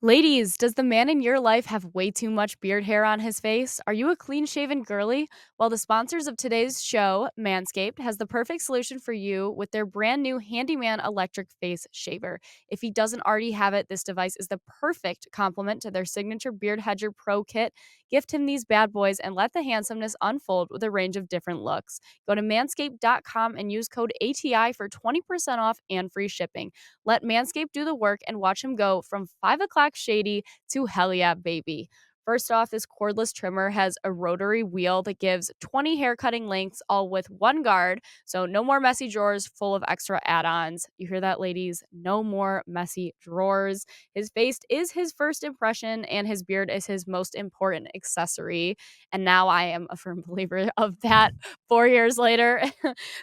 Ladies, does the man in your life have way too much beard hair on his face? Are you a clean-shaven girly? Well, the sponsors of today's show, Manscaped, has the perfect solution for you with their brand new Handyman electric face shaver. If he doesn't already have it, this device is the perfect complement to their signature Beard Hedger Pro kit. Gift him these bad boys and let the handsomeness unfold with a range of different looks. Go to manscaped.com and use code ATI for 20% off and free shipping. Let Manscaped do the work and watch him go from 5 o'clock shady to hell yeah, baby. First off, this cordless trimmer has a rotary wheel that gives 20 hair cutting lengths, all with one guard. So no more messy drawers full of extra add-ons. You hear that, ladies? No more messy drawers. His face is his first impression, and his beard is his most important accessory. And now I am a firm believer of that 4 years later.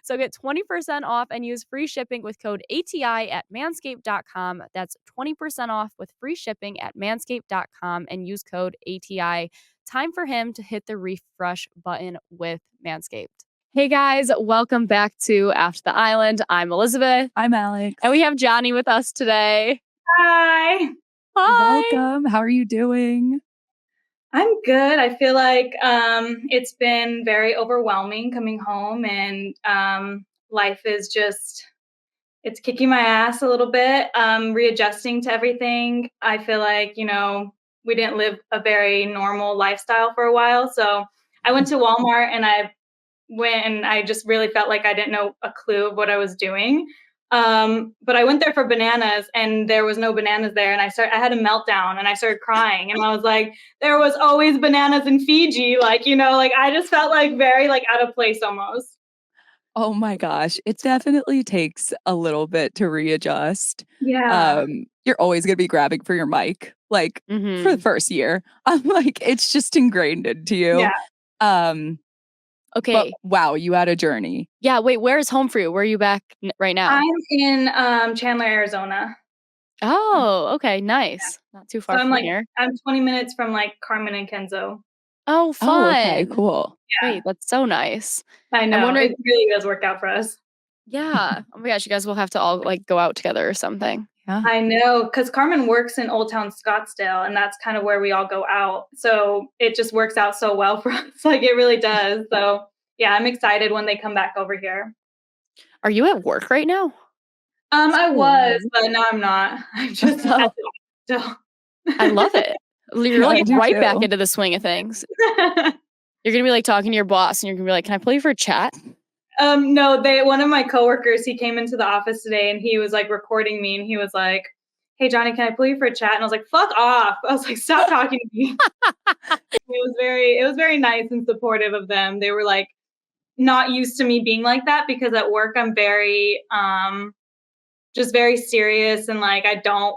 So get 20% off and use free shipping with code ATI at manscaped.com. That's 20% off with free shipping at manscaped.com and use code ATI. Time for him to hit the refresh button with Manscaped. Hey guys, welcome back to After the Island. I'm Elizabeth. I'm Alex. And we have Johnny with us today. Hi. Hi. Welcome. How are you doing? I'm good. I feel like it's been very overwhelming coming home, and life is just, it's kicking my ass a little bit, readjusting to everything. I feel like, we didn't live a very normal lifestyle for a while. So I went to Walmart and I just really felt like I didn't know a clue of what I was doing. But I went there for bananas and there was no bananas there. And I had a meltdown and I started crying and I was like, there was always bananas in Fiji. I just felt like very out of place almost. Oh my gosh. It definitely takes a little bit to readjust. Yeah. You're always going to be grabbing for your mic, for the first year. I'm like, it's just ingrained into you. Yeah. Okay. But wow, you had a journey. Yeah. Wait, where is home for you? Where are you back right now? I'm in Chandler, Arizona. Oh, okay. Nice. Yeah. Not too far from here. I'm 20 minutes from Carmen and Kenzo. Oh, fun. Oh, okay, cool. Yeah. Wait, that's so nice. I know. It really does work out for us. Yeah. Oh my gosh, you guys will have to all go out together or something. Yeah. I know, because Carmen works in Old Town Scottsdale, and that's kind of where we all go out. So it just works out so well for us. It really does. So yeah, I'm excited when they come back over here. Are you at work right now? I was, but now I'm not. I'm just still. I love it. You're right back into the swing of things. You're gonna be talking to your boss, and you're gonna be like, "Can I play for a chat?" No, one of my coworkers, he came into the office today and he was recording me and he was like, "Hey Johnny, can I pull you for a chat?" And I was like, "Fuck off." I was like, "Stop talking to me." It was very nice and supportive of them. They were not used to me being like that because at work I'm very just very serious and I don't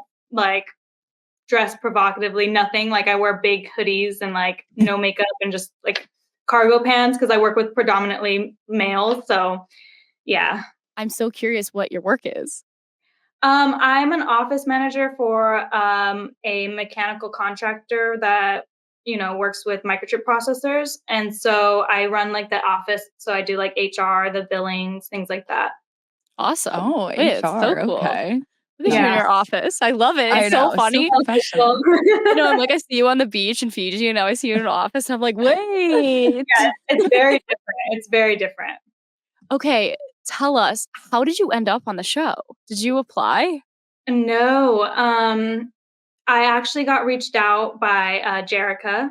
dress provocatively, nothing. I wear big hoodies and no makeup and just cargo pants because I work with predominantly males. So yeah. I'm so curious what your work is. I'm an office manager for a mechanical contractor that works with microchip processors. And so I run the office. So I do HR, the billings, things like that. Awesome. Oh, Wait, HR. It's so cool. Okay. Look at you in your office. I love it. It's so funny. So professional. I'm I see you on the beach in Fiji, and now I see you in an office, and I'm like, wait. Yeah, it's very different. It's very different. Okay, tell us, how did you end up on the show? Did you apply? No. I actually got reached out by Jerica,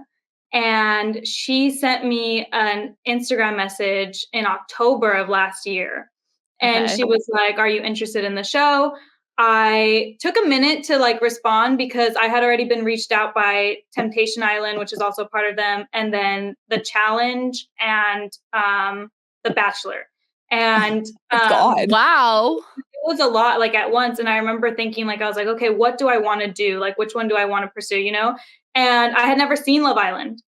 and she sent me an Instagram message in October of last year. And she was like, "Are you interested in the show?" I took a minute to respond because I had already been reached out by Temptation Island, which is also part of them, and then The Challenge and The Bachelor. And God. Wow. It was a lot at once. And I remember thinking I was like, okay, what do I want to do? Which one do I want to pursue, And I had never seen Love Island.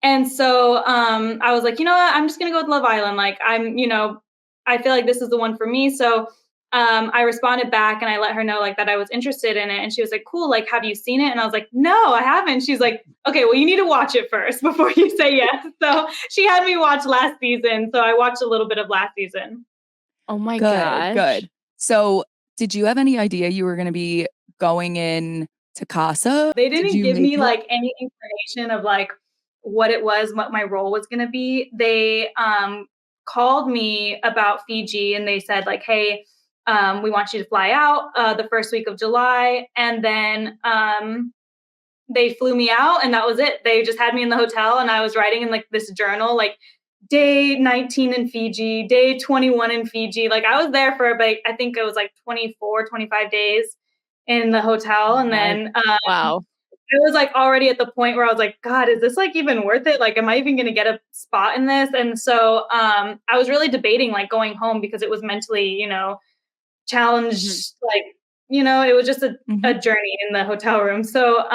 And so I was like, you know what? I'm just going to go with Love Island. I feel like this is the one for me. So I responded back and I let her know that I was interested in it. And she was like, cool. Have you seen it? And I was like, no, I haven't. She's like, okay, well, you need to watch it first before you say yes. So she had me watch last season. So I watched a little bit of last season. Oh my gosh. Good. So did you have any idea you were going to be going in to Casa? They Did didn't you give make me, it? like, any information of, like, what it was, what my role was gonna be. They, called me about Fiji, and they said, like, "Hey, we want you to fly out, the first week of July," and then, they flew me out, and that was it. They just had me in the hotel, and I was writing in, like, this journal, like, day 19 in Fiji, day 21 in Fiji. Like, I was there for, like, I think it was, like, 24, 25 days in the hotel, and My then, wow. I was, like, already at the point where I was like, "God, is this, like, even worth it? Like, am I even gonna get a spot in this?" And so, I was really debating, like, going home because it was mentally, Mhm. challenged, like, it was just a Mhm. journey in the hotel room. So,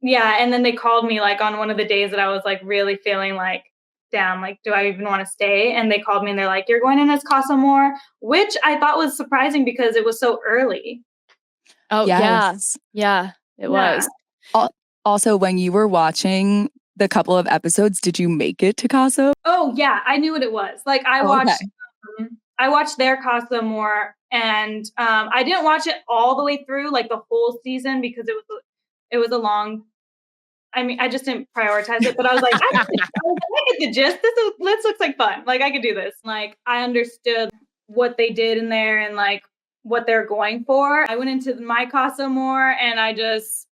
yeah, and then they called me, like, on one of the days that I was, like, really feeling like, "Damn, like, do I even wanna stay?" And they called me and they're like, "You're going in as Casa Amor," which I thought was surprising because it was so early. Oh, yeah. Yes. Yeah, it Yeah. was. Al Also, when you were watching the couple of episodes, did you make it to Casa? Oh, yeah, I knew what it was. Like, Oh, okay. I watched their Casa Amor, and, I didn't watch it all the way through, like, the whole season because it was a long. I mean, I just didn't prioritize it, but I was like, I get the gist. This looks like fun. Like, I could do this." Like, I understood what they did in there and, like, what they're going for. I went into my Casa Amor, and I just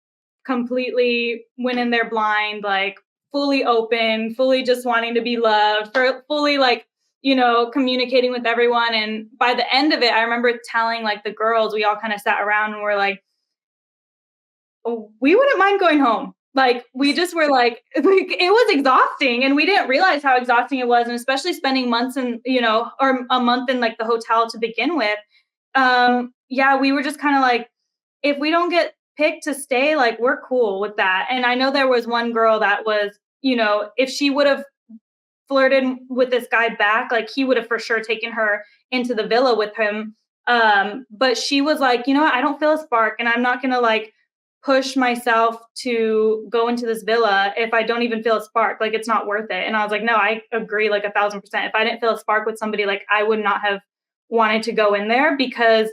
completely went in there blind, like, fully open, fully just wanting to be loved, for fully, like, communicating with everyone. And by the end of it, I remember telling, like, the girls, we all kind of sat around and were like, "Oh, we wouldn't mind going home." Like, we just were like, it was exhausting, and we didn't realize how exhausting it was, and especially spending months in, or a month in, like, the hotel to begin with. Yeah, we were just kind of like, if we don't get picked to stay, like, we're cool with that. And I know there was one girl that was, if she would have flirted with this guy back, like, he would have for sure taken her into the villa with him. But she was like, what, I don't feel a spark, and I'm not gonna, like, push myself to go into this villa if I don't even feel a spark. Like, it's not worth it. And I was like, no, I agree, like, 1,000%. If I didn't feel a spark with somebody, like, I would not have wanted to go in there because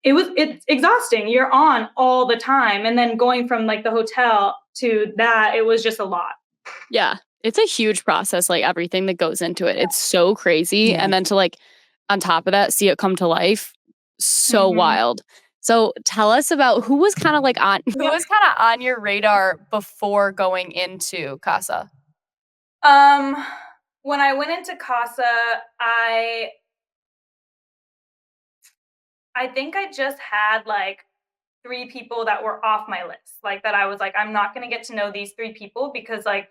it's exhausting. You're on all the time. And then going from, like, the hotel to that, it was just a lot. Yeah. It's a huge process, like, everything that goes into it. It's so crazy, and Yes. then to, like, on top of that, see it come to life, so Mhm. wild. So, tell us about who was kinda, like, on who Yep. was kinda on your radar before going into Casa? Um, when I went into Casa, I I think I just had, like, 3 people that were off my list, like, that I was like, "I'm not gonna get to know these 3 people because, like,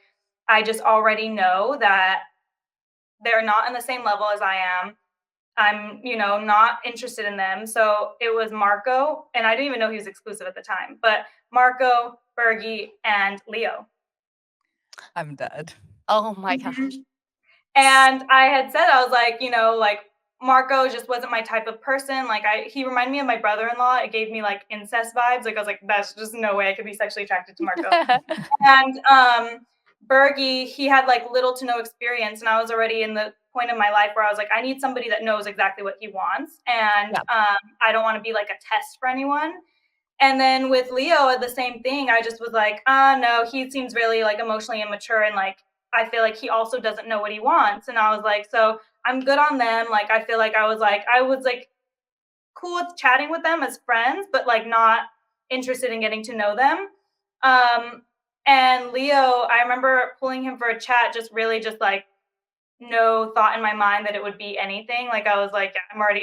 I just already know that they're not in the same level as I am. I'm, not interested in them." So, it was Marco, and I didn't even know he was exclusive at the time, but Marco, Bergie, and Leo. I'm dead. Oh my gosh. Mhm. And I had said, I was like, like, Marco just wasn't my type of person. Like, he reminded me of my brother-in-law. It gave me, like, incest vibes. Like, I was like, that's just no way I could be sexually attracted to Marco. And Bergie, he had, like, little to no experience, and I was already in the point of my life where I was like, I need somebody that knows exactly what he wants, and Yeah. I don't want to be like a test for anyone. And then with Leo, the same thing. I just was like, no, he seems really, like, emotionally immature, and, like, I feel like he also doesn't know what he wants. And I was like, so I'm good on them. Like, I feel like I was like cool with chatting with them as friends, but, like, not interested in getting to know them. Um, and Leo, I remember pulling him for a chat, just really just, like, no thought in my mind that it would be anything. Like, I was like,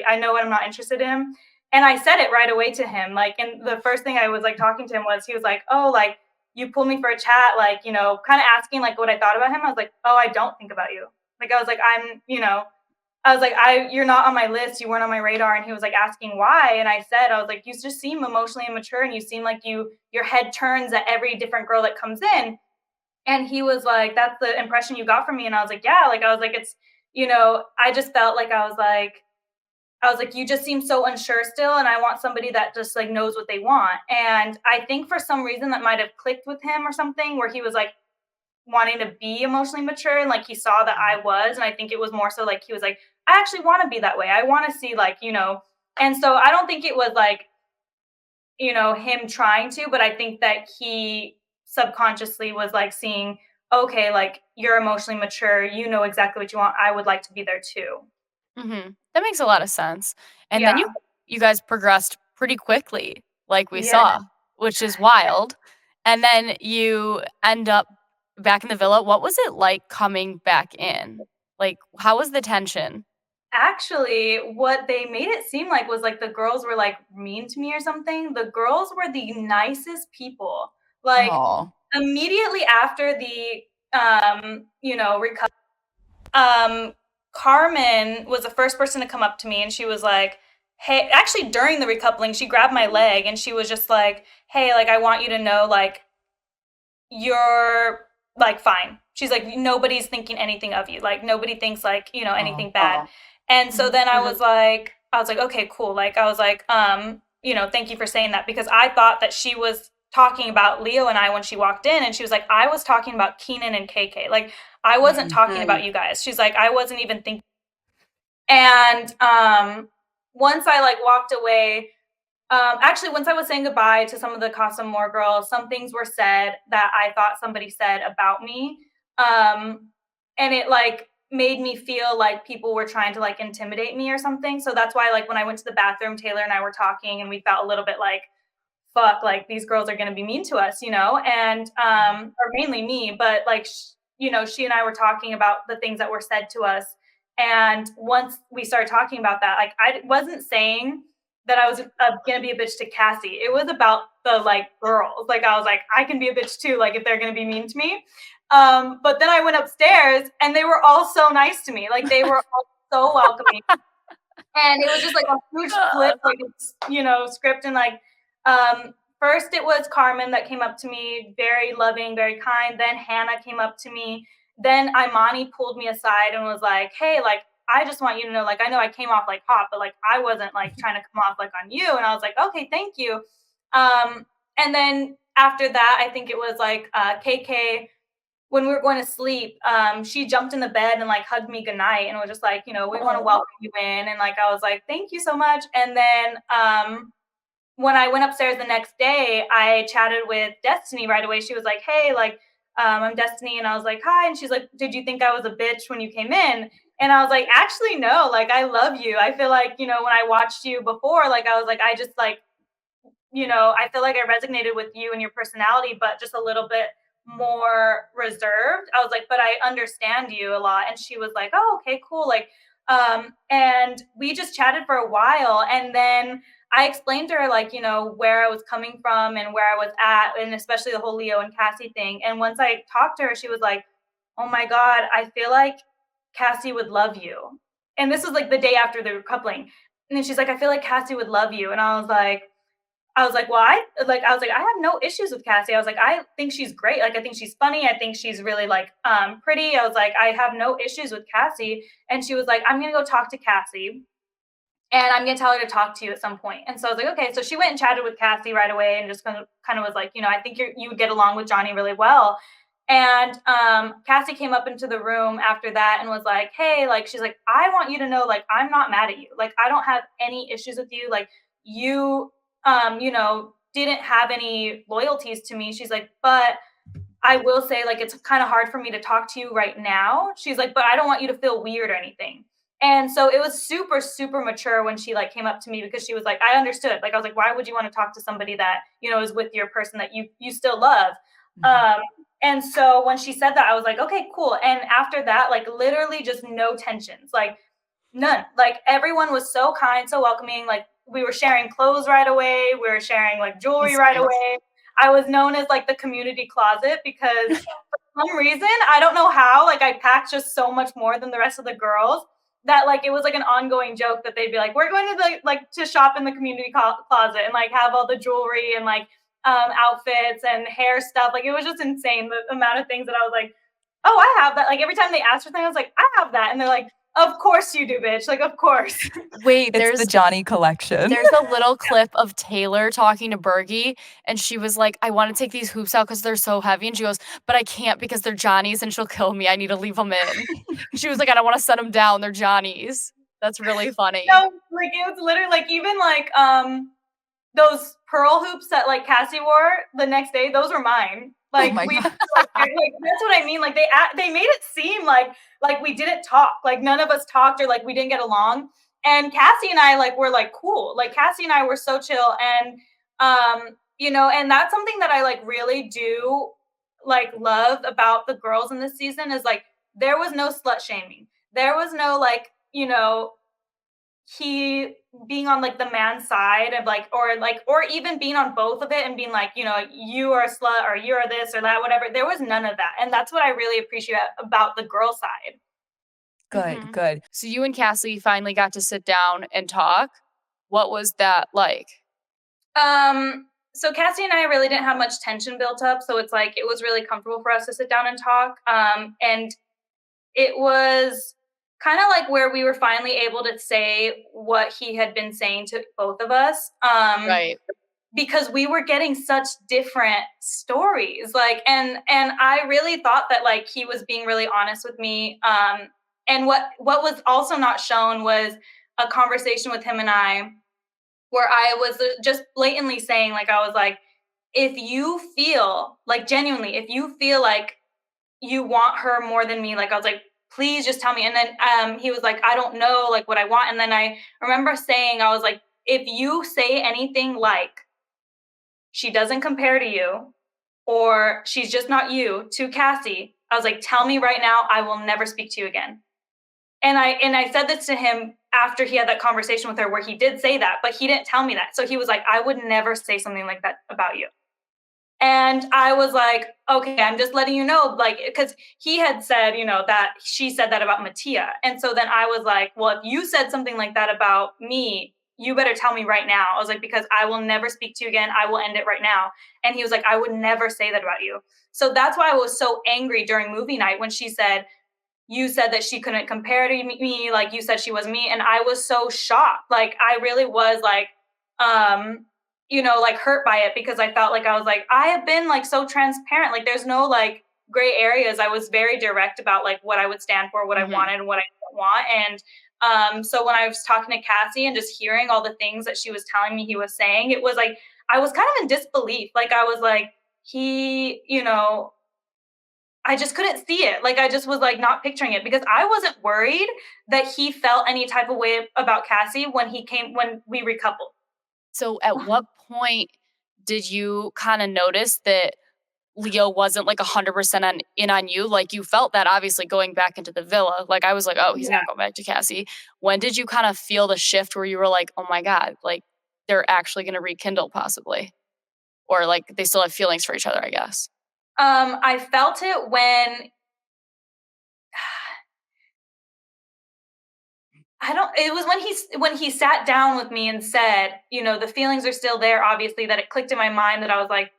I know what I'm not interested in. And I said it right away to him. Like, and the first thing I was, like, talking to him was, he was like, "Oh, like, you pulled me for a chat," like, kind of asking, like, what I thought about him. I was like, "Oh, I don't think about you." Like, I was like, I was like, you're not on my list. You weren't on my radar." And he was like asking why. And I was like, "You just seem emotionally immature, and you seem like your head turns at every different girl that comes in." And he was like, "That's the impression you got from me." And I was like, "Yeah." Like, I was like, "It's, I just felt like I was like, you just seem so unsure still, and I want somebody that just, like, knows what they want." And I think for some reason that might have clicked with him or something, where he was, like, wanting to be emotionally mature, and, like, he saw that I was. And I think it was more so, like, he was like, "I actually want to be that way. I want to see, like." And so I don't think it was like him trying to, but I think that he subconsciously was like seeing, okay, like you're emotionally mature, you know exactly what you want. I would like to be there too. That makes a lot of sense. And then Yeah. you guys progressed pretty quickly, like we Yeah. saw, which is wild. And then you end up back in the villa. What was it like coming back in? Like, how was the tension? Actually, what they made it seem like was like the girls were like mean to me or something. The girls were the nicest people. Like Oh, immediately after the recovery, um Carmen was the first person to come up to me and she was like, "Hey," actually during the recoupling, she grabbed my leg and she was just like, "Hey, like I want you to know like you're like fine." She's like, nobody's thinking anything of you. Like nobody thinks like, oh, anything bad. And so then I was like, okay, cool. Like I was like, thank you for saying that because I thought that she was talking about Leo and I when she walked in and she was like, I was talking about Keenan and KK. Like I wasn't talking about you guys. She's like, I wasn't even thinking. And once I like walked away, actually, once I was saying goodbye to some of the Casa Amor girls, some things were said that I thought somebody said about me. And it like made me feel like people were trying to like intimidate me or something. So that's why, like, when I went to the bathroom, Taylor and I were talking and we felt a little bit like, fuck, like these girls are going to be mean to us, and, or mainly me, but like, she and I were talking about the things that were said to us. And once we started talking about that, like, I wasn't saying that I was gonna be a bitch to Kassy. It was about the like girls. Like I was like, I can be a bitch too. Like if they're gonna be mean to me. But then I went upstairs and they were all so nice to me. Like they were all so welcoming. And it was just like a huge flip, like script and like first it was Carmen that came up to me, very loving, very kind. Then Hannah came up to me. Then Imani pulled me aside and was like, "Hey, like I just want you to know, like I know I came off like hot, but like I wasn't like trying to come off like on you." And I was like, "Okay, thank you." And then after that, I think it was like KK when we were going to sleep, she jumped in the bed and like hugged me goodnight and was just like, we want to welcome you in. And like, I was like, thank you so much. And then when I went upstairs the next day, I chatted with Destiny right away. She was like, hey, like, I'm Destiny. And I was like, hi. And she's like, did you think I was a bitch when you came in? And I was like, actually, no, like, I love you. I feel like, when I watched you before, like, I was like, I just like, I feel like I resonated with you and your personality, but just a little bit more reserved. I was like, but I understand you a lot. And she was like, oh, okay, cool. Like, and we just chatted for a while. And then I explained to her, like, where I was coming from and where I was at, and especially the whole Leo and Kassy thing. And once I talked to her, she was like, oh my God, I feel like Kassy would love you. And this was like the day after the coupling. And then she's like, I feel like Kassy would love you. And I was like, well, I have no issues with Kassy. I was like, I think she's great. Like, I think she's funny. I think she's really like pretty. I was like, I have no issues with Kassy. And she was like, I'm gonna go talk to Kassy and I'm gonna tell her to talk to you at some point. And so I was like, okay. So she went and chatted with Kassy right away and just kind of was like, I think you would get along with Johnnie really well. And Kassy came up into the room after that and was like, hey, like, she's like, I want you to know, like, I'm not mad at you. Like, I don't have any issues with you. Like, you, didn't have any loyalties to me. She's like, but I will say, like, it's kind of hard for me to talk to you right now. She's like, but I don't want you to feel weird or anything. And so it was super, super mature when she like came up to me because she was like, I understood. Like, I was like, why would you want to talk to somebody that, is with your person that you still love? Um, and so when she said that, I was like, okay, cool. And after that, like literally just no tensions, like none. Like everyone was so kind, so welcoming. Like we were sharing clothes right away. We were sharing like jewelry right away. I was known as like the community closet because for some reason, I don't know how, like I packed just so much more than the rest of the girls that like it was like an ongoing joke that they'd be like, we're going to like to shop in the community closet and like have all the jewelry and like outfits and hair stuff. Like it was just insane the amount of things that I was like, oh, I have that. Like every time they asked for things, I was like, I have that. And they're like, of course you do, bitch. Like, of course. Wait, it's the Johnnie collection. there's a little clip of Taylor talking to Bergie, and she was like, I want to take these hoops out because they're so heavy. And she goes, but I can't because they're Johnny's and she'll kill me. I need to leave them in. She was like, I don't want to set them down. They're Johnny's. That's really funny. No, like it was literally like even like those pearl hoops that like Kassy wore the next day, those were mine. Oh Like my we God. like, that's what I mean. Like they made it seem like we didn't talk, like none of us talked or like we didn't get along. And Kassy and I like were like cool. Like Kassy and I were so chill. And you know, and that's something that I like really do like love about the girls in this season is like there was no slut shaming. There was no like, you know, he being on like the man's side of like or even being on both of it and being like, you know, you are a slut or you're this or that, whatever. There was none of that. And that's what I really appreciate about the girl side. Good, good. So you and Cassie finally got to sit down and talk. What was that like? So Cassie and I really didn't have much tension built up. So it's like it was really comfortable for us to sit down and talk. And it was kind of like where we were finally able to say what he had been saying to both of us. Right. Because we were getting such different stories. Like and I really thought that like he was being really honest with me. And what was also not shown was a conversation with him and I where I was just blatantly saying like I was like if you feel like genuinely if you feel like you want her more than me. Like I was like, please just tell me. And then he was like, I don't know like what I want. And then I remember saying, I was like, if you say anything like she doesn't compare to you or she's just not you to Kassy, I was like, tell me right now, I will never speak to you again. And I said this to him after he had that conversation with her where he did say that, but he didn't tell me that. So he was like, I would never say something like that about you. And I was like, okay, I'm just letting you know, like, because he had said, you know, that she said that about Mattia. And so then I was like, well, if you said something like that about me, you better tell me right now. I was like, because I will never speak to you again. I will end it right now. And he was like, I would never say that about you. So that's why I was so angry during movie night when she said, you said that she couldn't compare to me, like you said she was me. And I was so shocked. Like, I really was like, you know, like hurt by it because I felt like I was like, I have been like so transparent. Like there's no like gray areas. I was very direct about like what I would stand for, what I wanted and what I didn't want. And so when I was talking to Kassy and just hearing all the things that she was telling me he was saying, it was like I was kind of in disbelief. Like I was like, he, you know, I just couldn't see it. Like I just was like not picturing it because I wasn't worried that he felt any type of way about Kassy when we recoupled. So at what point did you kind of notice that Leo wasn't like 100% on you? Like you felt that obviously going back into the villa. Like I was like, oh, he's Yeah. not going back to Cassie. When did you kind of feel the shift where you were like, oh my God, like they're actually going to rekindle possibly? Or like they still have feelings for each other, I guess. I felt it when I don't it was when he sat down with me and said, you know, the feelings are still there, obviously, that it clicked in my mind that I was like,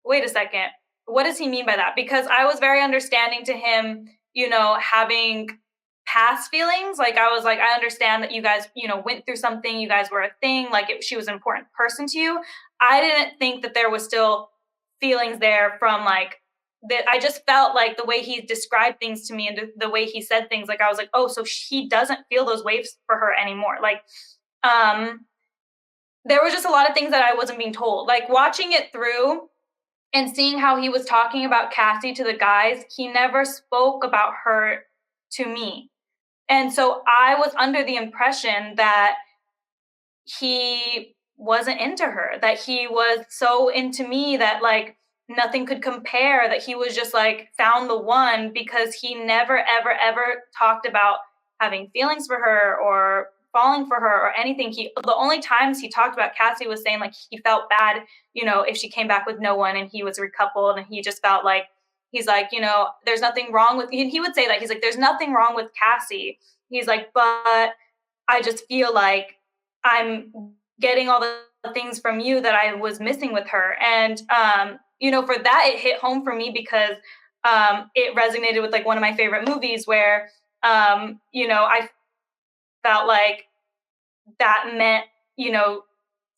wait a second, what does he mean by that? Because I was very understanding to him, you know, having past feelings. Like I was like, I understand that you guys, you know, went through something, you guys were a thing, like she was an important person to you. I didn't think that there was still feelings there from like that. I just felt like the way he described things to me and the way he said things, like I was like, oh, so he doesn't feel those waves for her anymore. Like, there was just a lot of things that I wasn't being told. Like watching it through, and seeing how he was talking about Kassy to the guys, he never spoke about her to me. And so I was under the impression that he wasn't into her, that he was so into me that like nothing could compare, that he was just like found the one because he never, ever, ever talked about having feelings for her or falling for her or anything. The only times he talked about Kassy was saying like he felt bad, you know, if she came back with no one and he was recoupled and he just felt like he's like, you know, there's nothing wrong with he would say that he's like, there's nothing wrong with Kassy. He's like, but I just feel like I'm getting all the things from you that I was missing with her. And you know, for that it hit home for me because it resonated with like one of my favorite movies where you know, I felt like that meant, you know,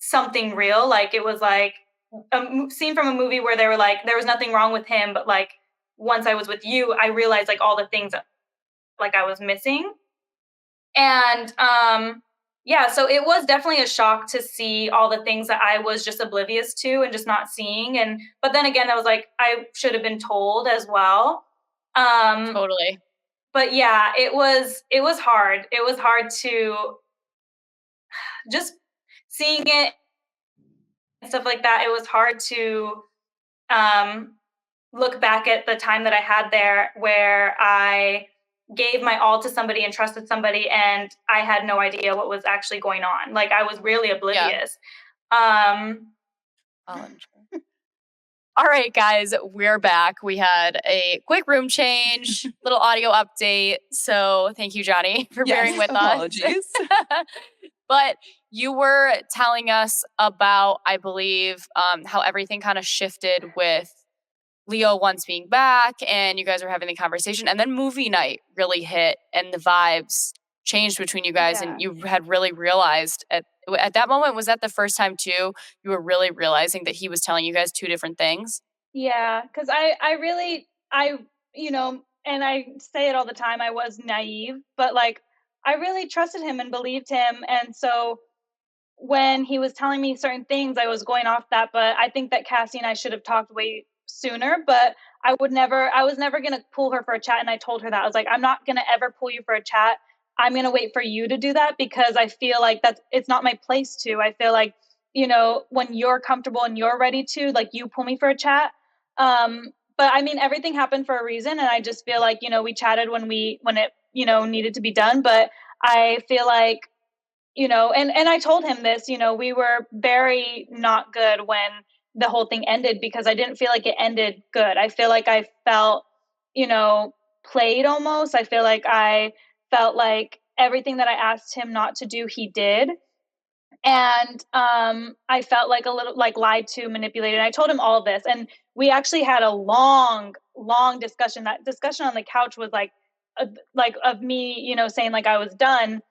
something real. Like it was like a scene from a movie where they were like, there was nothing wrong with him, but like once I was with you, I realized like all the things that like I was missing. And Yeah, so it was definitely a shock to see all the things that I was just oblivious to and just not seeing, and but then again, I was like, I should have been told as well. Um, Totally. but yeah, it was hard. It was hard to just seeing it and stuff like that. It was hard to um, look back at the time that I had there where I gave my all to somebody and trusted somebody and I had no idea what was actually going on. Like I was really Yeah. oblivious. Um All right, guys, we're back. We had a quick room change, little audio update. So thank you, Johnnie, for bearing Yes, with us. apologies. But you were telling us about, I believe, how everything kind of shifted with Leo once being back, and you guys were having the conversation, and then movie night really hit, and the vibes changed between you guys, yeah. and you had really realized at that moment. Was that the first time too? You were really realizing that he was telling you guys two different things. Yeah, because I really I you know, and I say it all the time, I was naive, but like I really trusted him and believed him, and so when he was telling me certain things, I was going off that, but I think that Kassy and I should have talked way sooner, but I was never going to pull her for a chat. And I told her that I was like, I'm not going to ever pull you for a chat. I'm going to wait for you to do that because I feel like it's not my place to. I feel like, when you're comfortable and you're ready to, like, you pull me for a chat. But I mean, everything happened for a reason. And I just feel like, we chatted when it, needed to be done. But I feel like and I told him this, we were very not good when the whole thing ended because I didn't feel like it ended good. I feel like I felt, you know, played almost. I feel like I felt like everything that I asked him not to do, he did. And I felt like a little like lied to, manipulated. And I told him all of this, and we actually had a long, long discussion. That discussion on the couch was like of me, saying like I was done.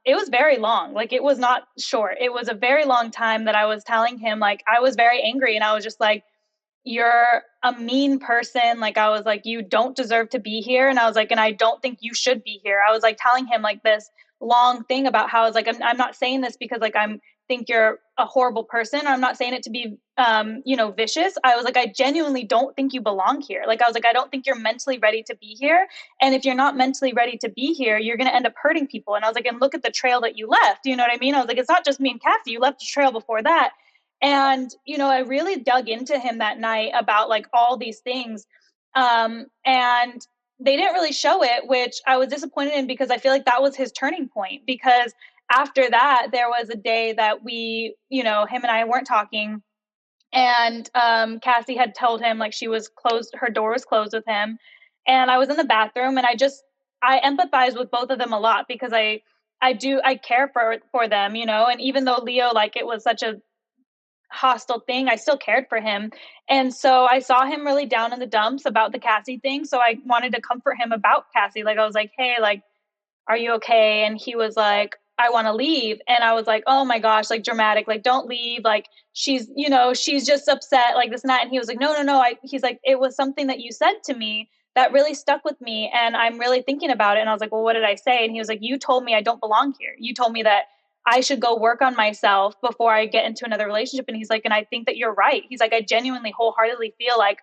It was very long. Like it was not short. It was a very long time that I was telling him like I was very angry, and I was just like, you're a mean person. Like I was like, you don't deserve to be here. And I was like, and I don't think you should be here. I was like telling him like this long thing about how I was like, I'm not saying this because like I'm think you're a horrible person. I'm not saying it to be vicious. I was like, I genuinely don't think you belong here. Like I was like, I don't think you're mentally ready to be here. And if you're not mentally ready to be here, you're gonna end up hurting people. And I was like, and look at the trail that you left. You know what I mean? I was like, it's not just me and Kassy. You left a trail before that. And, I really dug into him that night about like all these things. And they didn't really show it, which I was disappointed in because I feel like that was his turning point. Because after that, there was a day that him and I weren't talking. And Kassy had told him like she was closed, her door was closed with him. And I was in the bathroom, and I empathize with both of them a lot because I care for them, and even though Leo, like, it was such a hostile thing, I still cared for him. And so I saw him really down in the dumps about the Kassy thing. So I wanted to comfort him about Kassy. Like I was like, hey, like, are you okay? And he was like, I want to leave. And I was like, oh my gosh, like dramatic, like don't leave. Like she's just upset, like this and that. And he was like, no, no, no. He's like, it was something that you said to me that really stuck with me. And I'm really thinking about it. And I was like, well, what did I say? And he was like, you told me I don't belong here. You told me that I should go work on myself before I get into another relationship. And he's like, and I think that you're right. He's like, I genuinely wholeheartedly feel like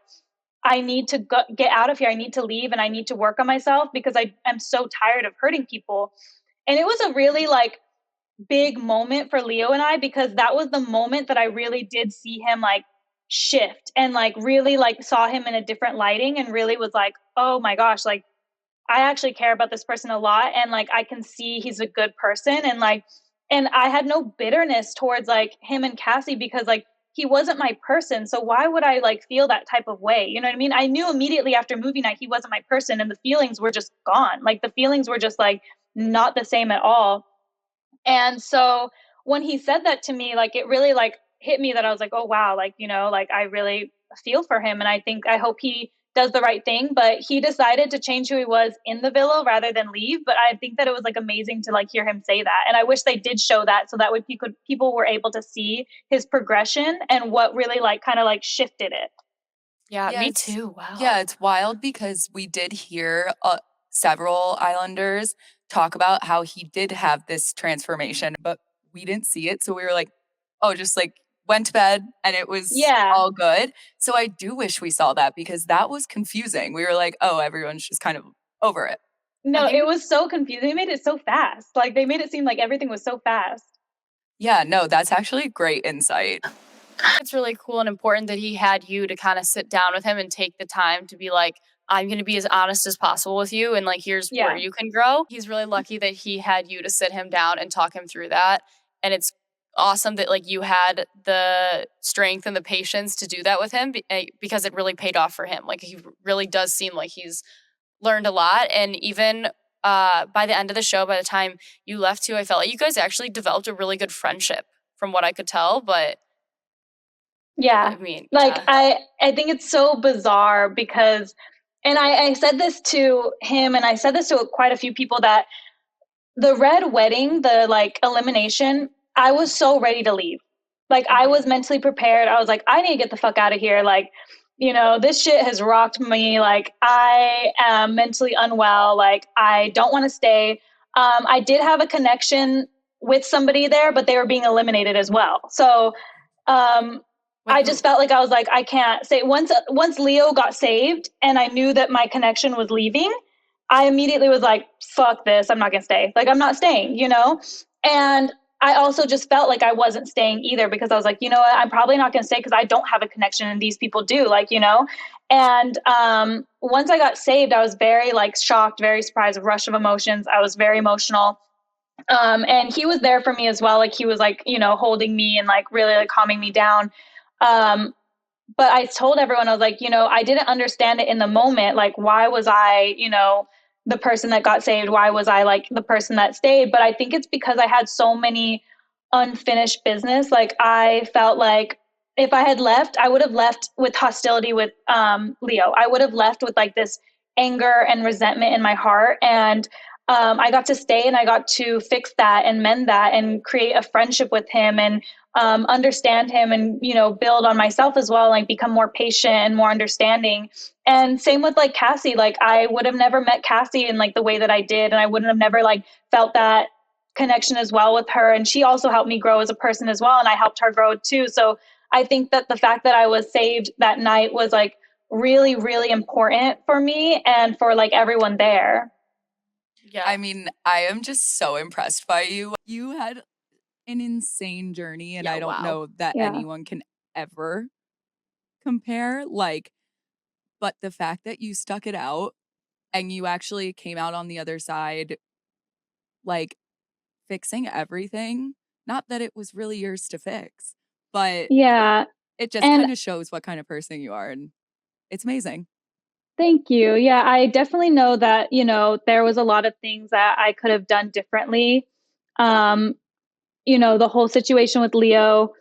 I need to get out of here. I need to leave and I need to work on myself because I am so tired of hurting people. And it was a really like big moment for Leo and I because that was the moment that I really did see him like shift and like really like saw him in a different lighting and really was like, oh my gosh, like I actually care about this person a lot, and like I can see he's a good person. And I had no bitterness towards like him and Kassy because like he wasn't my person. So why would I like feel that type of way? You know what I mean? I knew immediately after movie night he wasn't my person, and the feelings were just gone. Like the feelings were just like not the same at all. And so when he said that to me, like it really like hit me that I was like, oh wow, like, like I really feel for him. And I hope he does the right thing. But he decided to change who he was in the villa rather than leave. But I think that it was like amazing to like hear him say that. And I wish they did show that so that way people were able to see his progression and what really like kind of like shifted it. Yeah, Yeah, me it's too. Wow. yeah, it's wild because we did hear several Islanders talk about how he did have this transformation, but we didn't see it. So we were like, oh, just like went to bed and it was Yeah. all good. So I do wish we saw that because that was confusing. We were like, oh, everyone's just kind of over it. No, it was so confusing. They made it so fast. Like, they made it seem like everything was so fast. Yeah, no, that's actually great insight. It's really cool and important that he had you to kind of sit down with him and take the time to be like, I'm going to be as honest as possible with you. And like, here's where Yeah. you can grow. He's really lucky that he had you to sit him down and talk him through that. And it's awesome that like you had the strength and the patience to do that with him because it really paid off for him. Like, he really does seem like he's learned a lot. And even by the end of the show, by the time you left too, I felt like you guys actually developed a really good friendship from what I could tell. But yeah, I mean, like yeah. I think it's so bizarre because, and I said this to him, and I said this to quite a few people, that the red wedding, the like elimination, I was so ready to leave. Like, I was mentally prepared. I was like, I need to get the fuck out of here. Like, this shit has rocked me. Like, I am mentally unwell. Like, I don't want to stay. I did have a connection with somebody there, but they were being eliminated as well. So um, I just felt like I was like, I can't say. Once Leo got saved and I knew that my connection was leaving, I immediately was like, fuck this, I'm not gonna stay. Like, I'm not staying. And I also just felt like I wasn't staying either, because I was like, you know what, I'm probably not gonna stay because I don't have a connection and these people do, and once I got saved, I was very like shocked, very surprised, a rush of emotions. I was very emotional. And he was there for me as well. Like, he was like, holding me and like really like calming me down. Um, but I told everyone, I was like, I didn't understand it in the moment. Like, why was I, the person that got saved? Why was I like the person that stayed? But I think it's because I had so many unfinished business. Like, I felt like if I had left, I would have left with hostility with Leo. I would have left with like this anger and resentment in my heart. And I got to stay and I got to fix that and mend that and create a friendship with him, and understand him, and build on myself as well, like become more patient and more understanding. And same with like Kassy. Like, I would have never met Kassy in like the way that I did, and I wouldn't have never like felt that connection as well with her. And she also helped me grow as a person as well, and I helped her grow too. So I think that the fact that I was saved that night was like really, really important for me and for like everyone there. Yeah. I mean, I am just so impressed by you. You had an insane journey, and Yeah, I don't wow. know that Yeah. anyone can ever compare. Like, but the fact that you stuck it out and you actually came out on the other side, like fixing everything, not that it was really yours to fix, but Yeah. it just And kind of shows what kind of person you are. And it's amazing. thank you. Yeah, I definitely know that, there was a lot of things that I could have done differently. Um, the whole situation with Leo,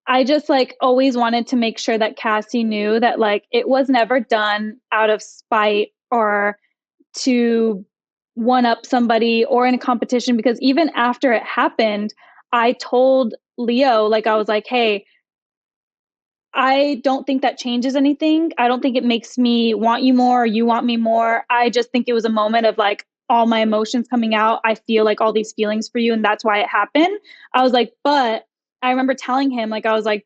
I just like always wanted to make sure that Kassy knew that like it was never done out of spite or to one up somebody or in a competition, because even after it happened, I told Leo, like, I was like, hey, I don't think that changes anything. I don't think it makes me want you more or you want me more. I just think it was a moment of like all my emotions coming out. I feel like all these feelings for you, and that's why it happened. I was like, but I remember telling him, like, I was like,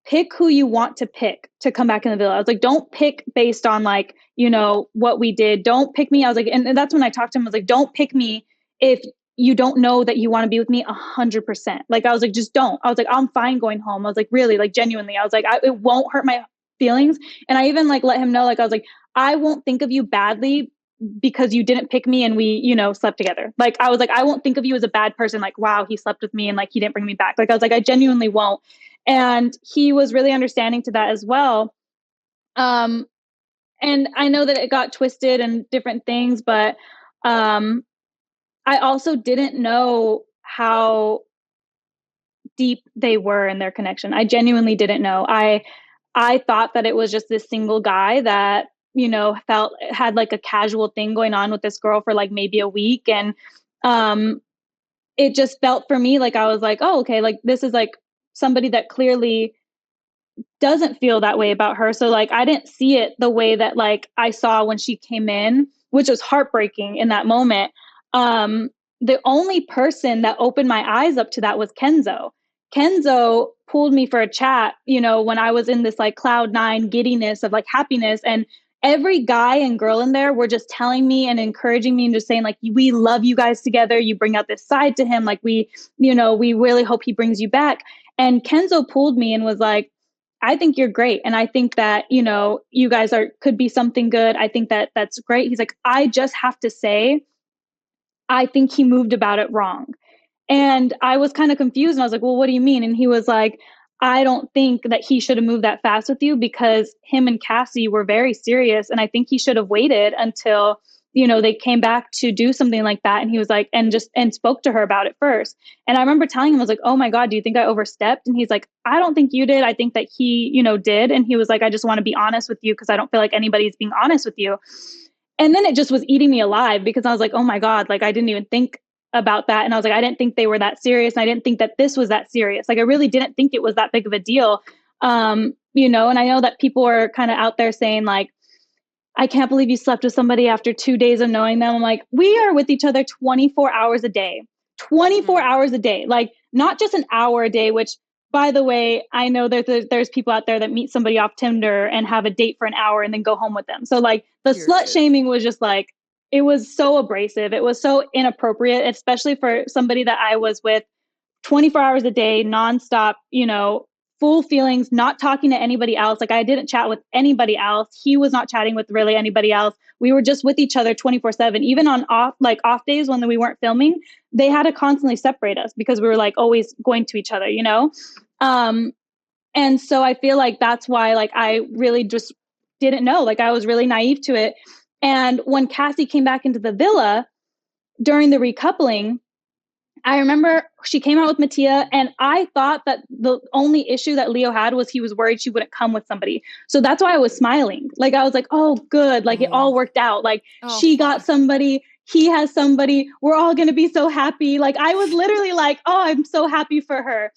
pick who you want to pick to come back in the villa. I was like, don't pick based on like, what we did. Don't pick me. I was like, and that's when I talked to him. I was like, don't pick me if you don't know that you want to be with me 100%. Like, I was like, just don't. I was like, I'm fine going home. I was like, really, like genuinely. I was like, it won't hurt my feelings. And I even like let him know, like, I was like, I won't think of you badly because you didn't pick me and we, slept together. Like, I was like, I won't think of you as a bad person. Like, wow, he slept with me and like, he didn't bring me back. Like, I was like, I genuinely won't. And he was really understanding to that as well. Um, and I know that it got twisted and different things, but I also didn't know how deep they were in their connection. I genuinely didn't know. I thought that it was just this single guy that, felt had like a casual thing going on with this girl for like maybe a week. And it just felt for me like I was like, oh, okay, like this is like somebody that clearly doesn't feel that way about her. So like I didn't see it the way that like I saw when she came in, which was heartbreaking in that moment. um, the only person that opened my eyes up to that was Kenzo. Kenzo pulled me for a chat, when I was in this like cloud nine giddiness of like happiness. And every guy and girl in there were just telling me and encouraging me and just saying, like, we love you guys together. You bring out this side to him. Like, we really hope he brings you back. And Kenzo pulled me and was like, I think you're great. And I think that, you guys could be something good. I think that that's great. He's like, I just have to say, I think he moved about it wrong. And I was kind of confused. And I was like, well, what do you mean? And he was like, I don't think that he should have moved that fast with you because him and Kassy were very serious. And I think he should have waited until, they came back to do something like that. And he was like, and spoke to her about it first. And I remember telling him, I was like, oh my God, do you think I overstepped? And he's like, I don't think you did. I think that he, did. And he was like, I just want to be honest with you because I don't feel like anybody's being honest with you. And then it just was eating me alive because I was like, oh my God, like I didn't even think about that. And I was like, I didn't think they were that serious. And I didn't think that this was that serious. Like I really didn't think it was that big of a deal. And I know that people are kind of out there saying like, I can't believe you slept with somebody after 2 days of knowing them. I'm like, we are with each other 24 hours a day, 24 hours a day, like not just an hour a day, which by the way, I know there's people out there that meet somebody off Tinder and have a date for an hour and then go home with them. So like the slut shaming was just like, it was so abrasive. It was so inappropriate, especially for somebody that I was with 24 hours a day, nonstop, full feelings, not talking to anybody else. Like I didn't chat with anybody else. He was not chatting with really anybody else. We were just with each other 24/7. Even on off days when we weren't filming, they had to constantly separate us because we were like always going to each other, And so I feel like that's why like I really just didn't know. Like I was really naive to it. And when Kassy came back into the villa during the recoupling, I remember she came out with Mattia, and I thought that the only issue that Leo had was he was worried she wouldn't come with somebody. So that's why I was smiling. Like I was like, oh, good. Like it all worked out. Like she got somebody, he has somebody. We're all going to be so happy. Like I was literally like, oh, I'm so happy for her.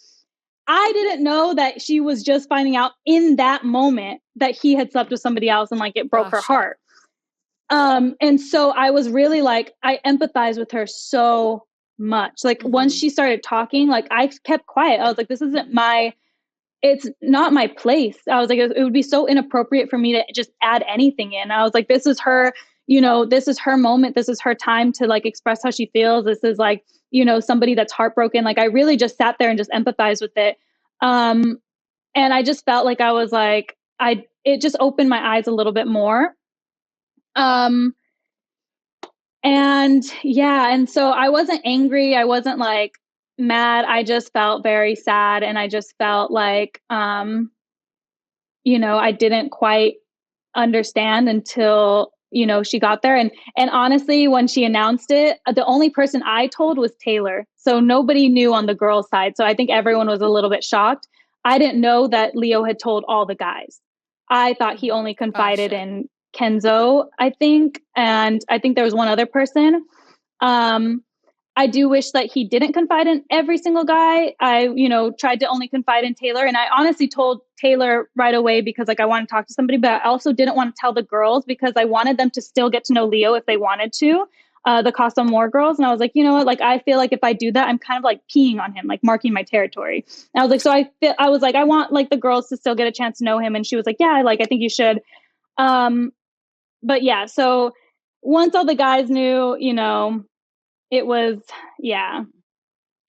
I didn't know that she was just finding out in that moment that he had slept with somebody else and like it broke her heart. And so I was really like, I empathized with her so much. Like once she started talking, like I kept quiet. I was like, it's not my place. I was like, it would be so inappropriate for me to just add anything in. I was like, this is her, this is her moment. This is her time to like express how she feels. This is like, somebody that's heartbroken. Like I really just sat there and just empathized with it. And I just felt like I was like, it just opened my eyes a little bit more. And yeah, and so I wasn't angry. I wasn't like mad. I just felt very sad. And I just felt like, I didn't quite understand until, she got there. And honestly, when she announced it, the only person I told was Taylor. So nobody knew on the girls' side. So I think everyone was a little bit shocked. I didn't know that Leo had told all the guys. I thought he only confided in Kenzo, I think. And I think there was one other person. I do wish that he didn't confide in every single guy. I, tried to only confide in Taylor. And I honestly told Taylor right away because like I wanted to talk to somebody, but I also didn't want to tell the girls because I wanted them to still get to know Leo if they wanted to, the Casa Amor girls. And I was like, you know what? Like, I feel like if I do that, I'm kind of like peeing on him, like marking my territory. And I was like, I was like, I want like the girls to still get a chance to know him. And she was like, yeah, like, I think you should. But yeah, so once all the guys knew, it was, yeah.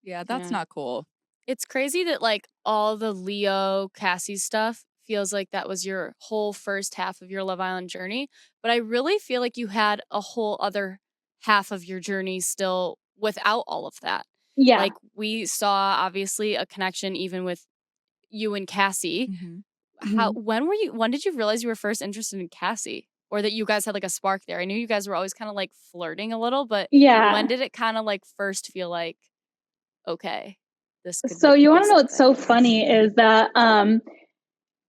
Yeah, that's not cool. It's crazy that like all the Leo Kassy stuff feels like that was your whole first half of your Love Island journey, but I really feel like you had a whole other half of your journey still without all of that. Yeah. Like we saw obviously a connection even with you and Kassy. When did you realize you were first interested in Kassy? Or that you guys had like a spark there? I knew you guys were always kind of like flirting a little, but when did it kind of like first feel like, okay, this could So you want to know what's so funny is that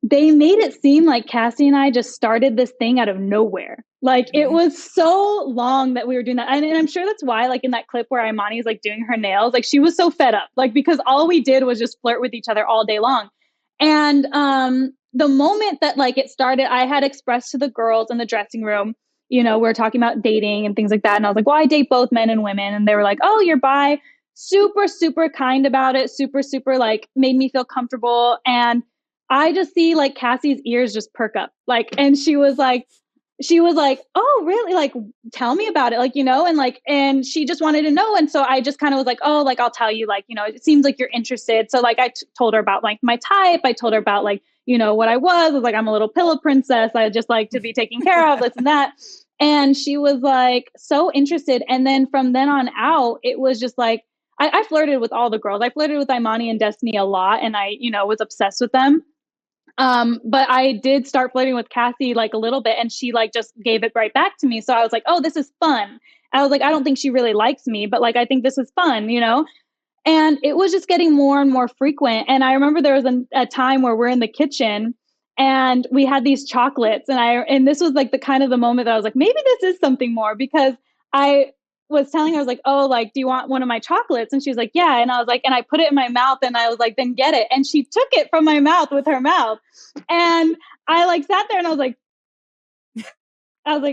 they made it seem like Kassy and I just started this thing out of nowhere. Like it was so long that we were doing that. And I'm sure that's why, like in that clip where Imani's like doing her nails, like she was so fed up, like because all we did was just flirt with each other all day long. And the moment that like it started, I had expressed to the girls in the dressing room, we're talking about dating and things like that. And I was like, well, I date both men and women. And they were like, oh, you're bi. Super, super kind about it. Super, super like made me feel comfortable. And I just see like Kassy's ears just perk up. Like, and she was like, oh, really? Like, tell me about it. Like, and she just wanted to know. And so I just kind of was like, oh, like, I'll tell you, like, it seems like you're interested. So like, told her about like my type. I told her about like, what I was like, I'm a little pillow princess. I just like to be taken care of, this and that. And she was like so interested. And then from then on out, it was just like, I flirted with all the girls. I flirted with Imani and Destiny a lot. And I, was obsessed with them. But I did start flirting with Kassy like a little bit and she like just gave it right back to me. So I was like, oh, this is fun. I was like, I don't think she really likes me, but like, I think this is fun. And it was just getting more and more frequent. And I remember there was a time where we're in the kitchen and we had these chocolates and this was like the kind of the moment that I was like, maybe this is something more because I was telling her, I was like, oh, like, do you want one of my chocolates? And she was like, yeah. And I was like, and I put it in my mouth and I was like, then get it. And she took it from my mouth with her mouth. And I like sat there and I was like,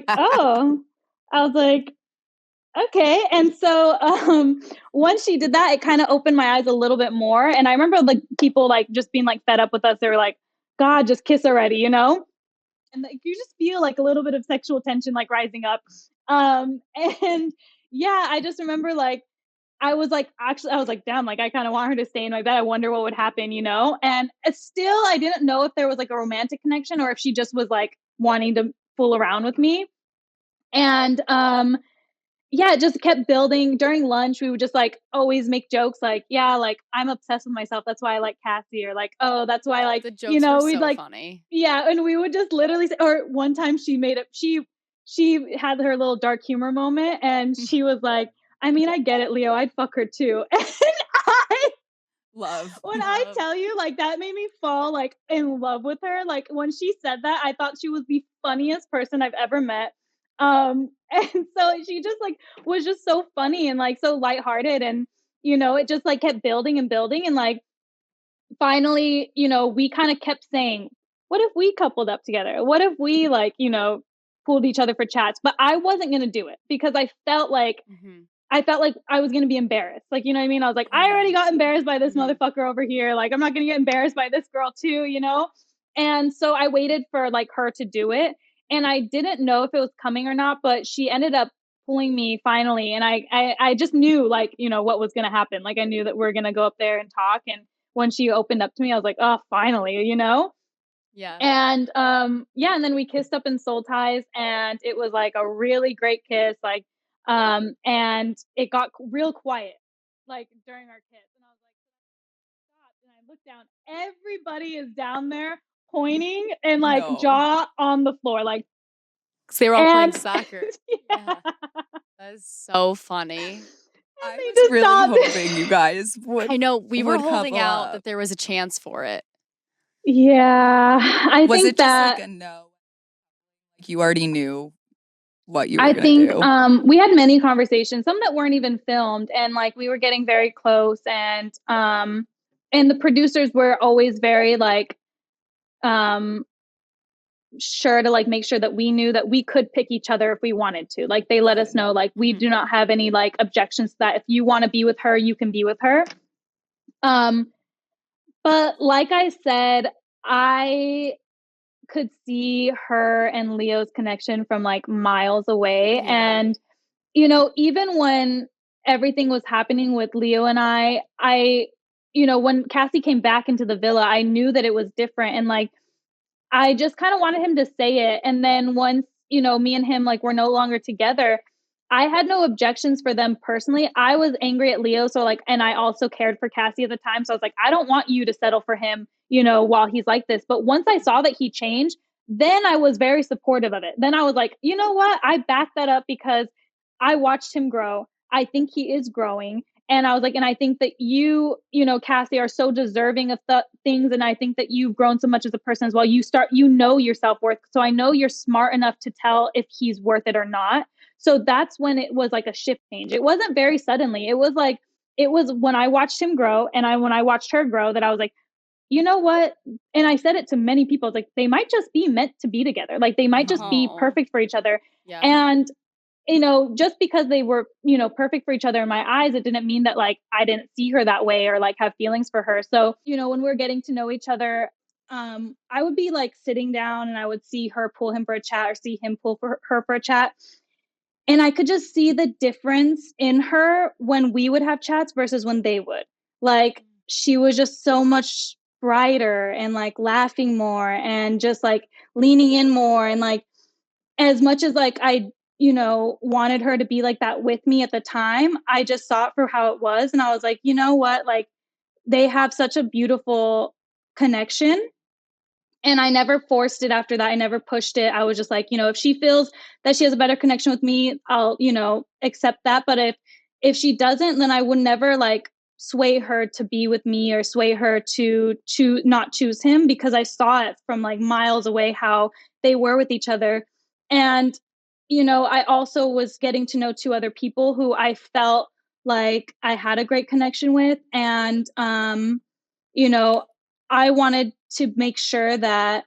oh, I was like, okay. And so once she did that, it kind of opened my eyes a little bit more. And I remember like people like just being like fed up with us. They were like, God, just kiss already. And like, you just feel like a little bit of sexual tension like rising up. And yeah, I just remember like I was like, actually, I was like, damn, like I kind of want her to stay in my bed. I wonder what would happen. And still, I didn't know if there was like a romantic connection or if she just was like wanting to fool around with me. And yeah, it just kept building. During lunch, we would just like always make jokes like, yeah, like I'm obsessed with myself. That's why I like Kassy, or like, oh, that's why like, The jokes were we'd so like, funny. yeah, and we would just literally say, or one time she made it, she had her little dark humor moment and she was like, I mean, I get it, Leo, I'd fuck her too. And I Love. when I tell you, like, that made me fall, like, in love with her. Like, when she said that, I thought she was the funniest person I've ever met. And so she just, like, was just so funny and, like, so lighthearted. And, it just, like, kept building and building. And, like, finally, we kind of kept saying, what if we coupled up together? What if we, like, pulled each other for chats? But I wasn't going to do it because Mhm. I felt like I was gonna be embarrassed. Like, you know what I mean? I was like, I already Mhm. got embarrassed by this Mhm. motherfucker over here. Like, I'm not gonna get embarrassed by this girl too? And so I waited for like her to do it. And I didn't know if it was coming or not, but she ended up pulling me finally. And I just knew like, what was gonna happen. Like I knew that we are gonna go up there and talk. And when she opened up to me, I was like, oh, finally. Yeah. And yeah, and then we kissed up in soul ties and it was like a really great kiss. Like and it got real quiet like during our kiss. And I was like, stop. And I looked down. Everybody is down there pointing and like No. jaw on the floor. Like 'Cause they were all playing and soccer. yeah. Yeah. That is so funny. I They was just really stopped. hoping you guys I know, we were would holding couple out up. that there was a chance for it. Yeah. I Was think it just like that a no? Like you already knew what you were I gonna think do? we had many conversations, some that weren't even filmed, and like we were getting very close, and the producers were always very like um sure to like make sure that we knew that we could pick each other if we wanted to. Like they let us Good. know like we Mhm. do not have any like objections to that. If you want to be with her, you can be with her. Um but like I said, I could see her and Leo's connection from like miles away. Yeah. And even when everything was happening with Leo and when Kassy came back into the villa, I knew that it was different. And like, I just kind of wanted him to say it. And then once, me and him, like, were no longer together, I had no objections for them personally. I was angry at Leo. So, like, and I also cared for Kassy at the time. So I was like, I don't want you to settle for him, while he's like this. But once I saw that he changed, then I was very supportive of it. Then I was like, you know what? I backed that up because I watched him grow. I think he is growing. And I was like, and I think that Kassy, are so deserving of things. And I think that you've grown so much as a person as well. You know your self worth. So I know you're smart enough to tell if he's worth it or not. So that's when it was like a shift change. It wasn't very suddenly. It was when I watched him grow and when I watched her grow that I was like, you know what? And I said it to many people, like, they might just be meant to be together. Like, they might just be perfect for each other. Yeah. And, just because they were, perfect for each other in my eyes, it didn't mean that, like, I didn't see her that way or, like, have feelings for her. So, when we're getting to know each other, I would be, like, sitting down and I would see her pull him for a chat or see him pull for her for a chat. And I could just see the difference in her when we would have chats versus when they would. Like, she was just so much brighter and, like, laughing more and just, like, leaning in more. And, like, as much as, like, I, wanted her to be like that with me at the time, I just saw it for how it was. And I was like, you know what? Like, they have such a beautiful connection, and I never forced it after that. I never pushed it. I was just like, if she feels that she has a better connection with me, I'll, accept that. But if she doesn't, then I would never, like, sway her to be with me or sway her to not choose him, because I saw it from, like, miles away how they were with each other. And I also was getting to know two other people who I felt like I had a great connection with. And you know I wanted to make sure that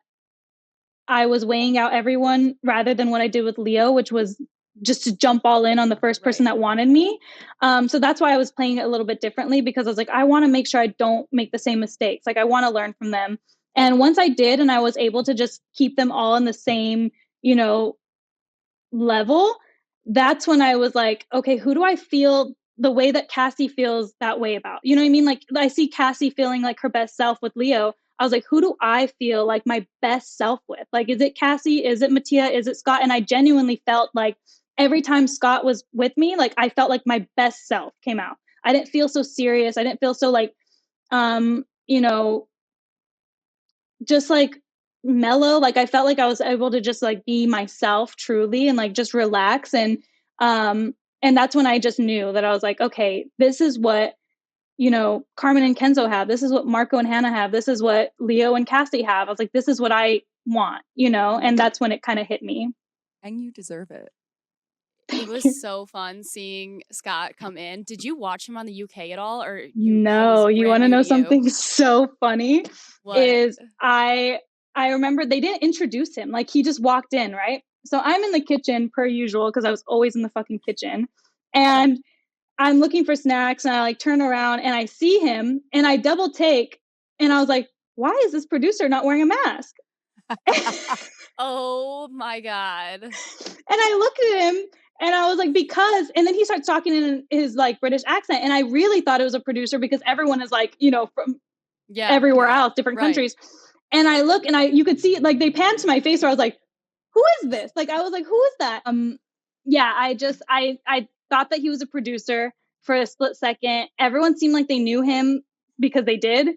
I was weighing out everyone rather than what I did with Leo, which was just to jump all in on the first person that wanted me. So that's why I was playing it a little bit differently, because I was like, I want to make sure I don't make the same mistakes. Like, I want to learn from them. And once I did, and I was able to just keep them all in the same, level, that's when I was like, okay, who do I feel the way that Kassy feels that way about? You know what I mean? Like, I see Kassy feeling like her best self with Leo. I was like, who do I feel like my best self with? Like, is it Kassy? Is it Mattia? Is it Scott? And I genuinely felt like every time Scott was with me, like, I felt like my best self came out. I didn't feel so serious. I didn't feel so, like, um, you know, just, like, mellow. Like, I felt like I was able to just, like, be myself truly and, like, just relax. And that's when I just knew that I was like, okay, this is what, Carmen and Kenzo have. This is what Marco and Hannah have. This is what Leo and Kassy have. I was like, this is what I want, and that's when it kind of hit me. And you deserve it. It was so fun seeing Scott come in. Did you watch him on the UK at all, or he was No, you brand want to new know to you? something so funny? What? Is I remember they didn't introduce him. Like, he just walked in, right? So I'm in the kitchen per usual, because I was always in the fucking kitchen. And I'm looking for snacks, and I, like, turn around and I see him and I double take, and I was like, why is this producer not wearing a mask? Oh my god. And I looked at him and I was like, because, and then he starts talking in his, like, British accent. And I really thought it was a producer, because everyone is, like, from Yeah. everywhere else, different Right. countries. And I look, and you could see, like, they panned to my face where I was like, who is this? Like, I was like, who is that? Yeah, I thought that he was a producer for a split second. Everyone seemed like they knew him because they did.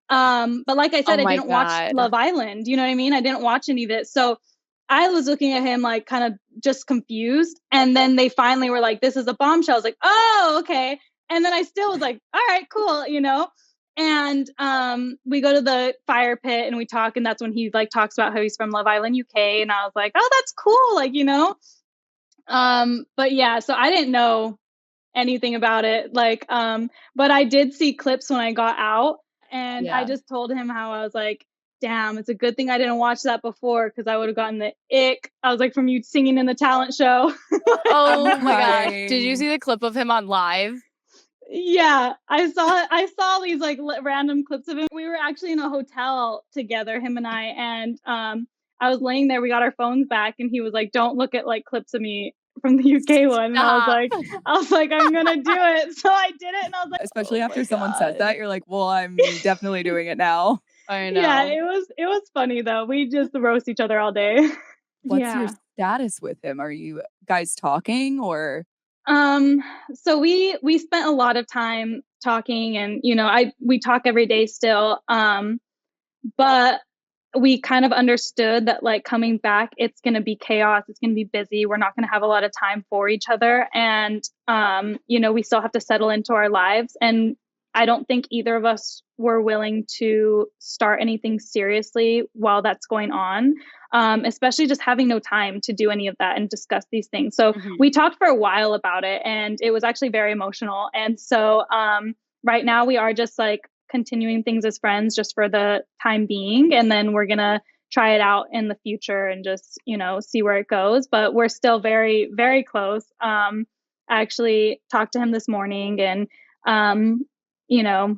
But like I said, Oh I my didn't watch god. Love Island. You know what I mean? I didn't watch any of it. So I was looking at him, like, kind of just confused. And then they finally were like, this is a bombshell. I was like, oh, okay. And then I still was like, all right, cool. And we go to the fire pit and we talk, and that's when he, like, talks about how he's from Love Island, UK. And I was like, oh, that's cool. Like. But yeah, so I didn't know anything about it. Like, but I did see clips when I got out, and I just told him how I was like, damn, it's a good thing I didn't watch that before, because I would have gotten the ick. I was like, from you singing in the talent show. Oh my gosh. crying. Did you see the clip of him on live? Yeah, I saw these, like, random clips of him. We were actually in a hotel together, him and and I was laying there. We got our phones back, and he was like, "Don't look at, like, clips of me from the UK one." And I was Stop. like, "I'm gonna do it." So I did it, and I was like, Especially "Oh after my someone says God." that, you're like, well, I'm definitely doing it now. I know. Yeah, it was funny though. We just roast each other all day. What's your Yeah. status with him? Are you guys talking, or? So we spent a lot of time talking, and we talk every day still. But we kind of understood that, like, coming back, it's going to be chaos. It's going to be busy. We're not going to have a lot of time for each other. And, we still have to settle into our lives. And I don't think either of us were willing to start anything seriously while that's going on, especially just having no time to do any of that and discuss these things. So we talked for a while about it, and it was actually very emotional. And so right now we are just, like, continuing things as friends just for the time being. And then we're going to try it out in the future and just, see where it goes. But we're still very, very close. I actually talked to him this morning and, you know,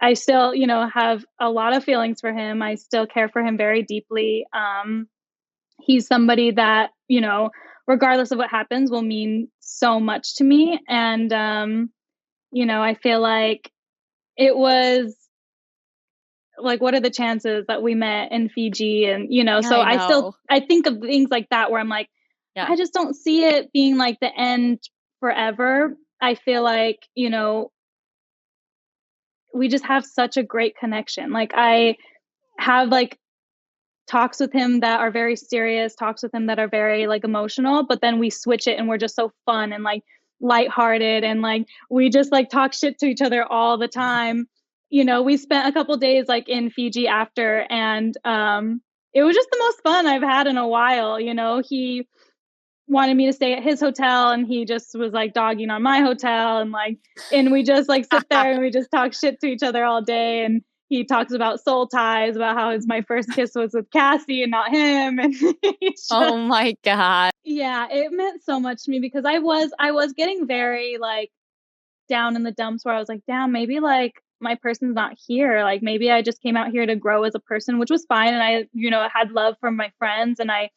I still, have a lot of feelings for him. I still care for him very deeply. He's somebody that, regardless of what happens, will mean so much to me. And, I feel like it was like, what are the chances that we met in Fiji? And, Yeah, so I know. I think of things like that where I'm like, Yeah. I just don't see it being like the end forever. I feel like, we just have such a great connection. Like I have like talks with him that are very serious, talks with him that are very like emotional, but then we switch it and we're just so fun and like lighthearted and like we just like talk shit to each other all the time. We spent a couple days like in Fiji after and it was just the most fun I've had in a while. He wanted me to stay at his hotel and he just was like dogging on my hotel and we just like sit there and we just talk shit to each other all day and he talks about soul ties, about how my first kiss was with Kassy and not him and Oh my God. yeah, it meant so much to me because I was getting very like down in the dumps where I was like, damn, maybe like my person's not here. Like maybe I just came out here to grow as a person, which was fine. And I, had love from my friends and I,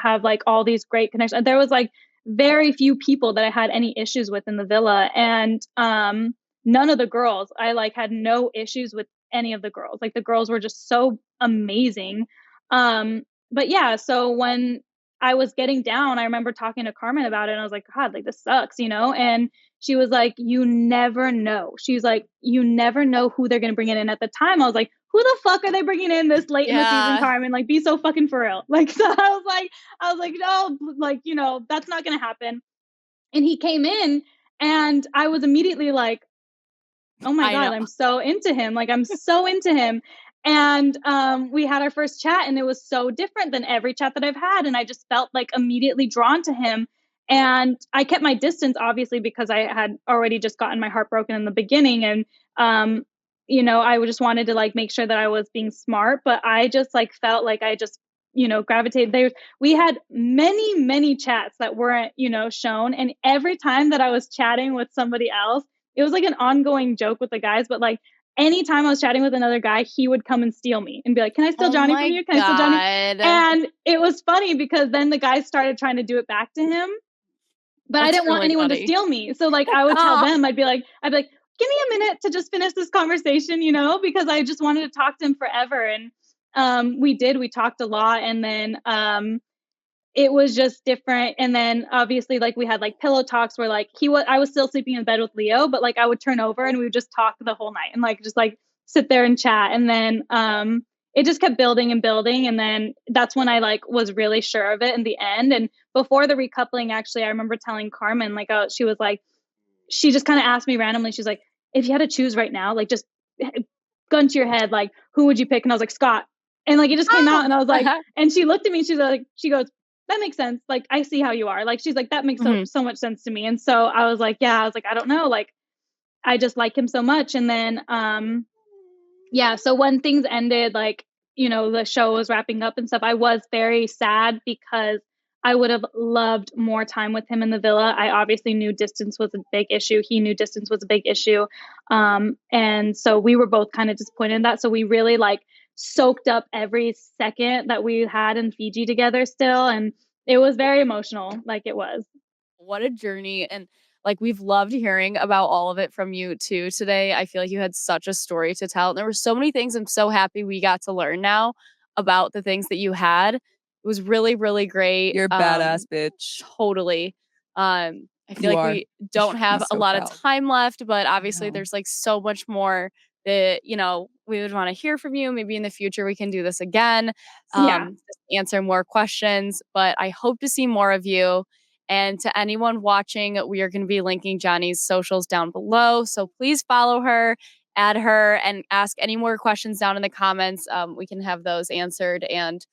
have like all these great connections. There was like very few people that I had any issues with in the villa. And none of the girls, I like had no issues with any of the girls. Like the girls were just so amazing. But yeah, so when I was getting down, I remember talking to Carmen about it and I was like, God, like this sucks, and she was like, you never know. She's like, you never know who they're going to bring in. And at the time, I was like, who the fuck are they bringing in this late in the season, Yeah. Carmen? Like, be so fucking for real. Like, so I was like, no, like, that's not going to happen. And he came in and I was immediately like, oh my I know. God, I'm so into him. Like, I'm so into him. And we had our first chat and it was so different than every chat that I've had. And I just felt like immediately drawn to him. And I kept my distance, obviously, because I had already just gotten my heart broken in the beginning. And, I just wanted to like make sure that I was being smart. But I just like felt like I just, gravitated there. We had many, many chats that weren't, shown. And every time that I was chatting with somebody else, it was like an ongoing joke with the guys, but like anytime I was chatting with another guy, he would come and steal me and be like, can I steal Oh Johnnie from my you? Can I steal Johnnie? God. And it was funny because then the guys started trying to do it back to him, but I That's didn't want really anyone to funny. steal me. So like I would tell Oh, them, I'd be like, give me a minute to just finish this conversation, because I just wanted to talk to him forever. And we talked a lot. And then it was just different. And then obviously like we had like pillow talks where like I was still sleeping in bed with Leo, but like I would turn over and we would just talk the whole night and like just like sit there and chat. And then it just kept building and building. And then that's when I like was really sure of it in the end. And before the recoupling, actually, I remember telling Carmen, like, she was like, she just kind of asked me randomly, she's like, if you had to choose right now, like just gun to your head, like who would you pick? And I was like, Scott. And like it just came out and I was like, and she looked at me, she's like, she goes, that makes sense. Like, I see how you are. Like, she's like, that makes so much sense to me. And so I was like, yeah, I was like, I don't know. Like, I just like him so much. And then, yeah. So when things ended, like, the show was wrapping up and stuff, I was very sad because I would have loved more time with him in the villa. I obviously knew distance was a big issue. He knew distance was a big issue. And so we were both kind of disappointed in that. So we really like soaked up every second that we had in Fiji together still. And it was very emotional, like it was. what a journey. And like we've loved hearing about all of it from you too today. I feel like you had such a story to tell. And there were so many things I'm so happy we got to learn now about the things that you had. It was really, really great. You're a badass bitch. Totally. I feel You like are. we You don't should be have a so lot of proud. time left, but I obviously know. there's like so much more that, we would want to hear from you. Maybe in the future we can do this again. Yeah. Just answer more questions, but I hope to see more of you. And to anyone watching, we are going to be linking Johnny's socials down below. So please follow her, add her, and ask any more questions down in the comments. We can have those answered. And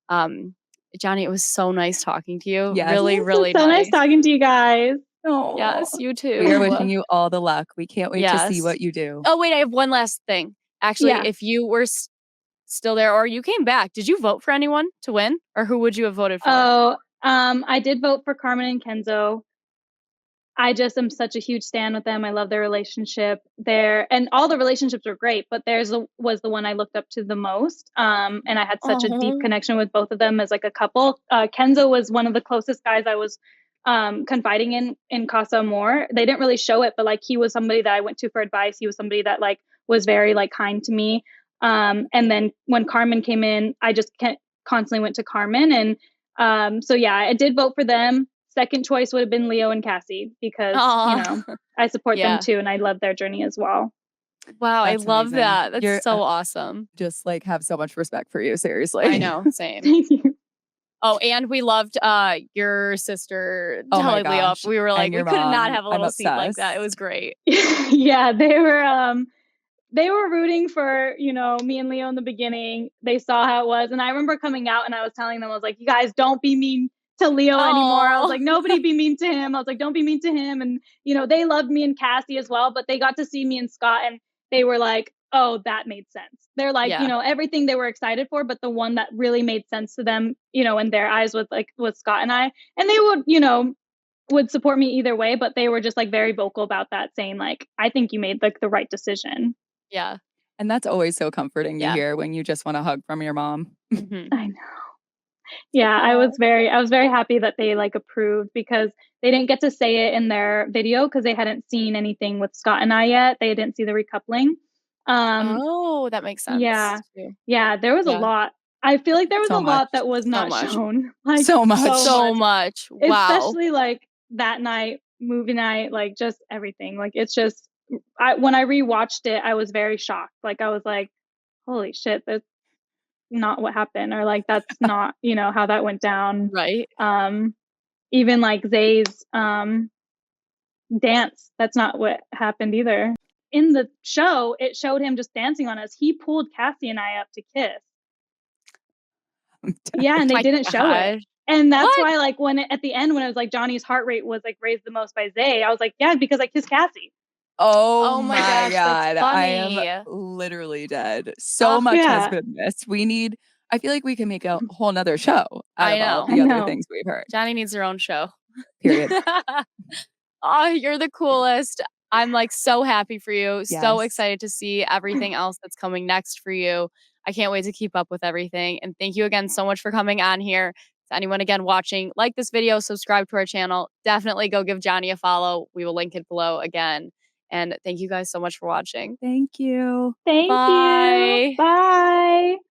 um, Johnny, it was so nice talking to you. Yes. Really, This was really so nice nice. talking to you guys. Oh, Yes, you we are too. wishing you all the luck. We can't wait to see Yes. what you do. Oh, wait, I have one last thing. Actually, Yeah. if you were still there or you came back, did you vote for anyone to win? Or who would you have voted for? Oh, I did vote for Carmen and Kenzo. I just am such a huge stan with them. I love their relationship. And all the relationships were great, but was the one I looked up to the most. And I had such a deep Oh. connection with both of them as like a couple. Kenzo was one of the closest guys I was confiding in Casa Amor. They didn't really show it, but like he was somebody that I went to for advice. He was somebody that like was very like kind to me. And then when Carmen came in, I just constantly went to Carmen. And so yeah, I did vote for them. Second choice would have been Leo and Kassy because, Aw. I support them Yeah. too and I love their journey as well. Wow, I That's love amazing. that. That's so awesome. Just like have so much respect for you, seriously. I know, same. Thank you. Oh, and we loved your sister Oh my telling Leo up. gosh. We were like, And we your could not mom. have a I'm little scene like that. It obsessed. was great. Yeah, they were rooting for, me and Leo in the beginning. They saw how it was. And I remember coming out and I was telling them, I was like, you guys don't be mean to Leo anymore. I was Oh, like, nobody be mean to him. I was like, don't be mean to him. And, they loved me and Kassy as well, but they got to see me and Scott and they were like, oh, that made sense. They're like, yeah. Everything they were excited for, but the one that really made sense to them, in their eyes was Scott and I. And they would support me either way, but they were just like very vocal about that, saying like, I think you made like the right decision. Yeah. And that's always so comforting to Yeah. hear when you just want a hug from your mom. Mhm. I know. Yeah, I was very happy that they like approved because they didn't get to say it in their video because they hadn't seen anything with Scott and I yet. They didn't see the recoupling. Um, Oh, that makes yeah. sense too. Yeah, there was a Yeah. lot. I feel like there was So a much. lot that was So not much. shown. Like So much. So much. Wow. especially like that night, movie night, like just everything. Like it's just when I rewatched it, I was very shocked. Like I was like, holy shit, that's not what happened, or like that's not, how that went down. Right. Even like Zay's dance, that's not what happened either. In the show, it showed him just dancing on us. He pulled Kassy and I up to kiss. Yeah, and they My didn't show it. God. And that's What? why, like, at the end, when it was like Johnny's heart rate was like raised the most by Zay, I was like, yeah, because I kissed Kassy. Oh Oh my my gosh, that's God. I am funny. literally dead. So Oh, much has Yeah, been missed. I feel like we can make a whole nother show out I of all know. I the other know. things we've heard. Johnny needs her own show. Period. Oh, you're the coolest. I'm like so happy for you. So Yes. excited to see everything else that's coming next for you. I can't wait to keep up with everything. And thank you again so much for coming on here. To anyone again watching, like this video, subscribe to our channel. Definitely go give Johnny a follow. We will link it below again. And thank you guys so much for watching. Thank you. Thank you. Bye. Bye.